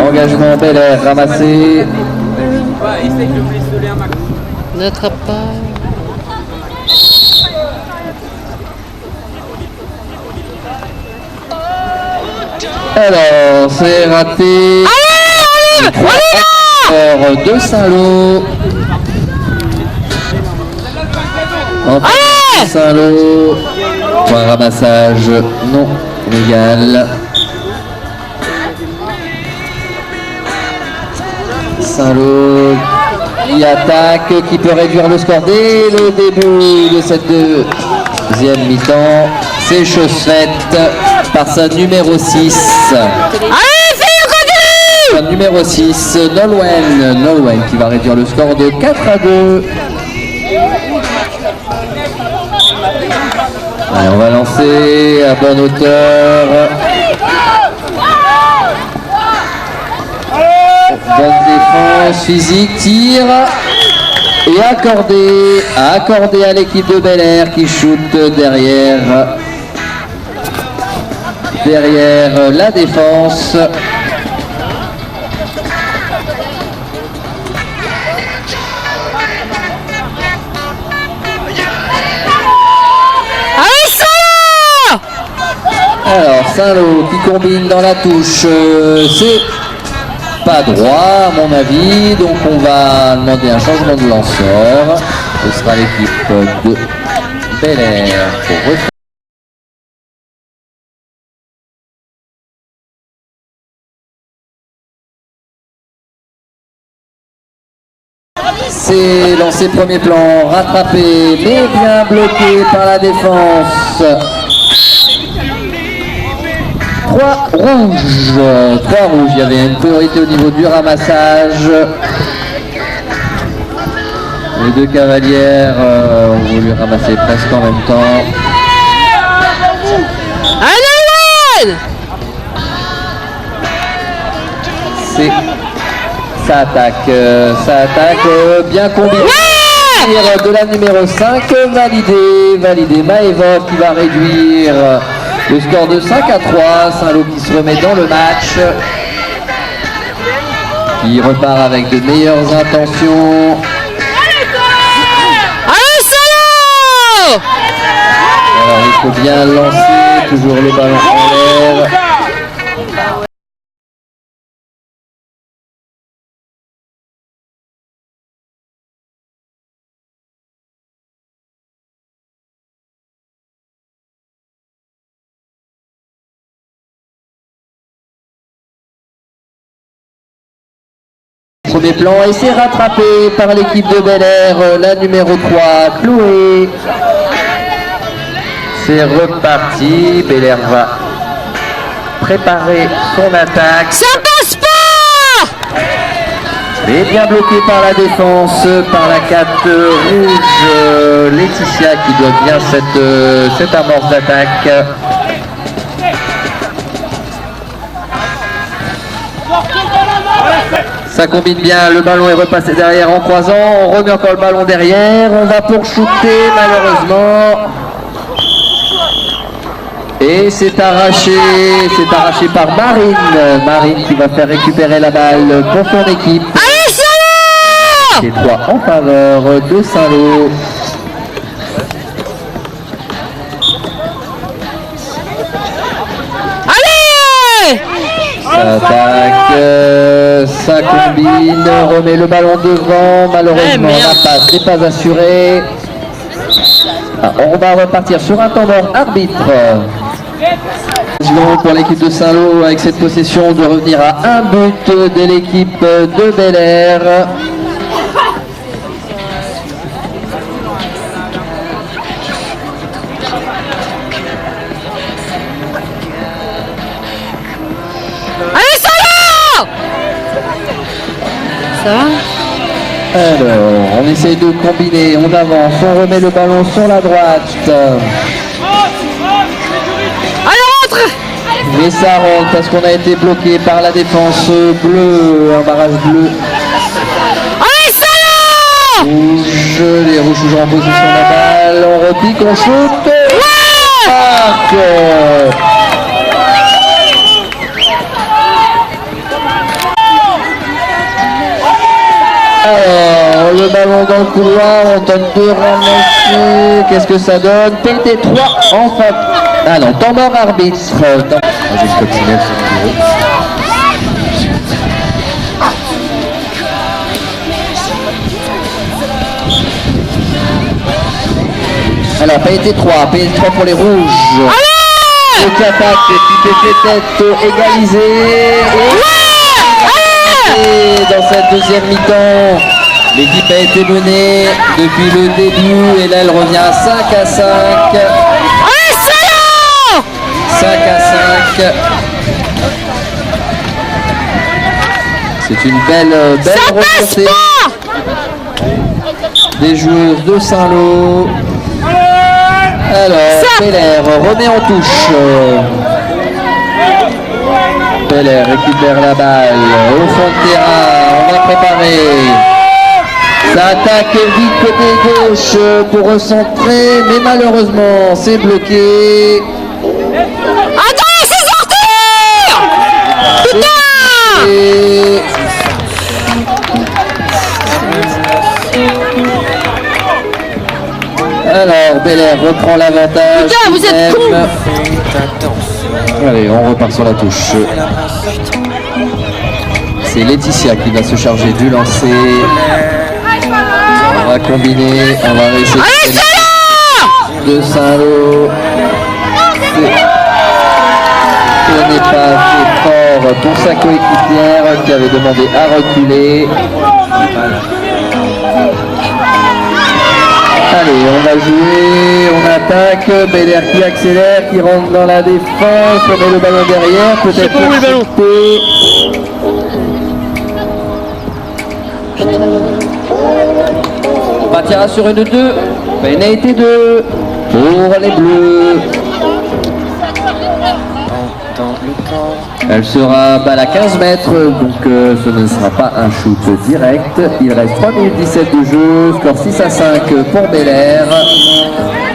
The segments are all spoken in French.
Engagement Bel Air ramassé. N'attrape pas. Alors, c'est raté. Allez, de Saint-Lô. Enfin, Saint-Lô. Point ramassage non légal. Saint-Lô qui attaque, qui peut réduire le score dès le début de cette deuxième mi-temps. C'est chose faite par sa numéro 6. Sa numéro 6, Nolwenn qui va réduire le score de 4-2. Allez, on va lancer à bonne hauteur. Bonne défense, physique, tir et accordé à l'équipe de Bel Air qui shoot derrière la défense. Alors Saint-Lô qui combine dans la touche, c'est pas droit à mon avis, donc on va demander un changement de lanceur. Ce sera l'équipe de Bel Air pour refaire. C'est lancé premier plan, rattrapé mais bien bloqué par la défense. 3 rouges, il y avait une priorité au niveau du ramassage. Les deux cavalières ont voulu ramasser presque en même temps. Ça attaque, bien combiné. De la numéro 5, validé Maëva qui va réduire le score de 5-3, Saint-Lô qui se remet dans le match, qui repart avec de meilleures intentions. Allez Saint-Lô! Alors il faut bien lancer, toujours le ballon en l'air. Premier plan et c'est rattrapé par l'équipe de Bel Air, la numéro 3, Chloé. C'est reparti, Bel Air va préparer son attaque. Ça passe pas! Et bien bloqué par la défense, par la 4 rouge, Laetitia qui doit bien cette amorce d'attaque. Ça combine bien, le ballon est repassé derrière en croisant, on remet encore le ballon derrière, on va pour shooter malheureusement. Et c'est arraché par Marine qui va faire récupérer la balle pour son équipe. Allez Saint-Lô! C'est 3 en faveur de Saint-Lô. Allez! Attaque, ça combine, remet le ballon devant, malheureusement la passe n'est pas assurée. On va repartir sur un temps mort arbitre. Pour l'équipe de Saint-Lô avec cette possession de revenir à un but de l'équipe de Bel Air. Alors, on essaye de combiner, on avance, on remet le ballon sur la droite. Allez, rentre! Mais ça rentre parce qu'on a été bloqué par la défense bleue, un barrage bleu. Allez, Saint-Lô! Rouge, les rouges toujours en position de la balle, on repique, on shoot. le ballon dans le couloir, on tente de ramasser. Qu'est-ce que ça donne? PT3 enfin. Ah non, temps mort arbitre. J'ai le coccinelle sur le bureau. Alors, PT3 pour les rouges. Allez! Qui attaque, qui fait tête égalisée. Et dans cette deuxième mi-temps, l'équipe a été menée depuis le début et là elle revient à 5-5. Allez, salaud! 5-5. C'est une belle remontée des joueuses de Saint-Lô. Alors, Peller remet en touche. Peller récupère la balle au fond de terrain. On va préparer. Ça attaque vite côté gauche pour recentrer, mais malheureusement c'est bloqué. Attends, c'est sortir! Putain! Alors, Belair reprend l'avantage. Putain, vous êtes con! Allez, on repart sur la touche. C'est Laetitia qui va se charger du lancer. On va combiner, on va essayer de Saint-Lô. Ce n'est pas assez fort pour sa coéquipière qui avait demandé à reculer. Allez, on va jouer, on attaque, Belair qui accélère, qui rentre dans la défense, on met le ballon derrière, peut-être où est le ballon? On partira sur une 2, pénalité 2 pour les Bleus. Elle sera balle à 15 mètres, donc ce ne sera pas un shoot direct. Il reste 3 minutes 17 de jeu, score 6-5 pour Belair.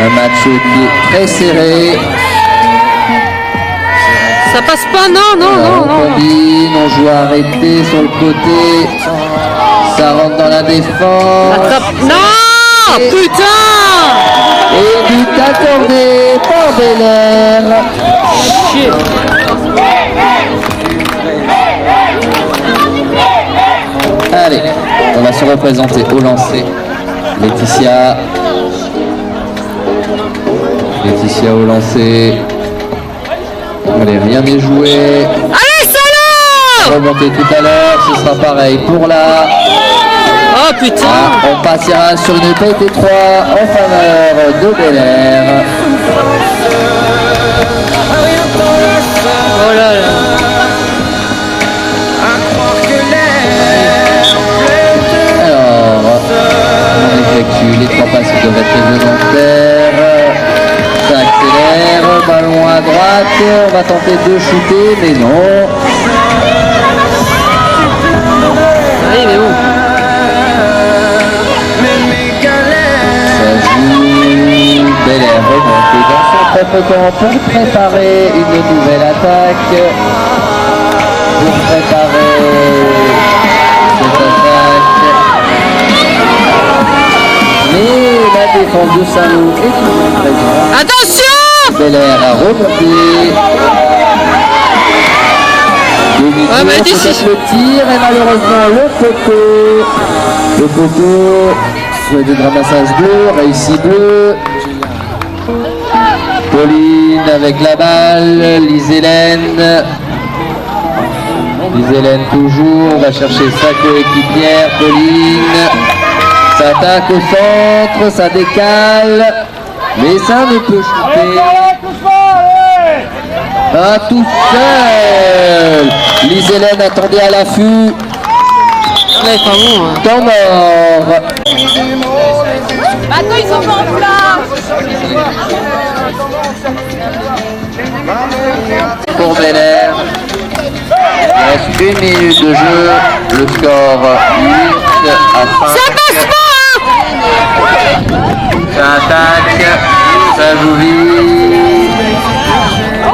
Un match qui est très serré. Ça passe pas, non. On combine, on joue arrêté sur le côté. Ça rentre dans la défense. Attrape. Non! Putain! Et but accordé par Belair. Chier. Allez, on va se représenter au lancer. Laetitia au lancer. Allez, rien n'est joué. Allez, salaud! Remonter tout à l'heure, ce sera pareil pour la. Oh putain! Ah, on passera sur une PT3 en faveur de Belair. Oh là là! Alors, on effectue les 3 passes qui doivent être volontaires. Ça accélère, ballon à droite, on va tenter de shooter, mais non. Allez, mais où? Ça joue, Belair remonte dans son propre camp pour préparer une nouvelle attaque. Pour préparer cette attaque. Mais la défense de Saint-Lô est toujours présente. Attention! Belair a remonté. Ah, mais Peut-être le tir et malheureusement le poteau. Le poteau, souhait de ramassage bleu, réussi bleu. Pauline avec la balle, Lise-Hélène. Lise-Hélène toujours, va chercher sa coéquipière, Pauline. Ça attaque au centre, ça décale. Mais ça ne peut shooter. Ah, tout seul. Lise-Hélène attendait à l'affût. Ouais, pas bon. Hein. Temps mort. Attends, ils sont pas en place. Pour Belair. Il reste 1 minute de jeu. Le score 8 à 5. Ça passe pas! Ça attaque. Ça joue vite.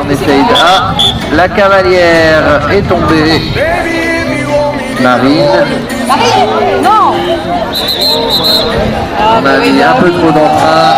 On essaye de... Ah, la cavalière est tombée. Marine. Non. On a mis un peu trop d'entrain.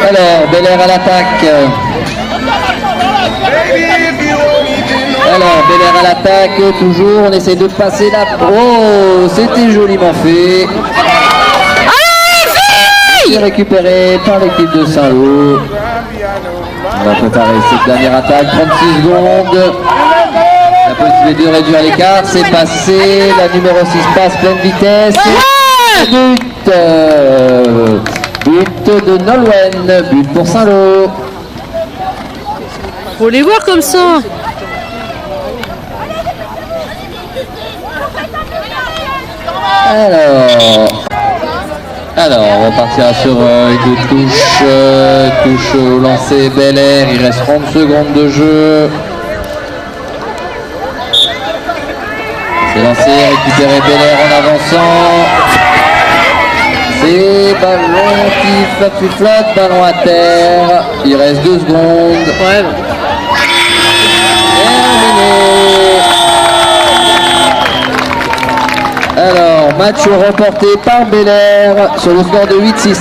Alors, Bel Air à l'attaque. Alors, Bel Air à l'attaque, toujours, on essaie de passer là. Oh, c'était joliment fait. C'est récupéré par l'équipe de Saint-Lô. On va préparer cette dernière attaque, 36 secondes. La possibilité de réduire l'écart, c'est passé. La numéro 6 passe pleine vitesse. But de Nolwenn, but pour Saint-Lô. Faut les voir comme ça. Alors, on repartira sur une touche au lancer Bel Air. Il reste 30 secondes de jeu. C'est lancé, récupéré Bel Air en avançant. C'est ballon qui flotte, ballon à terre. Il reste 2 secondes. Ouais. Terminé. Alors, match remporté par Bel Air sur le score de 8-6.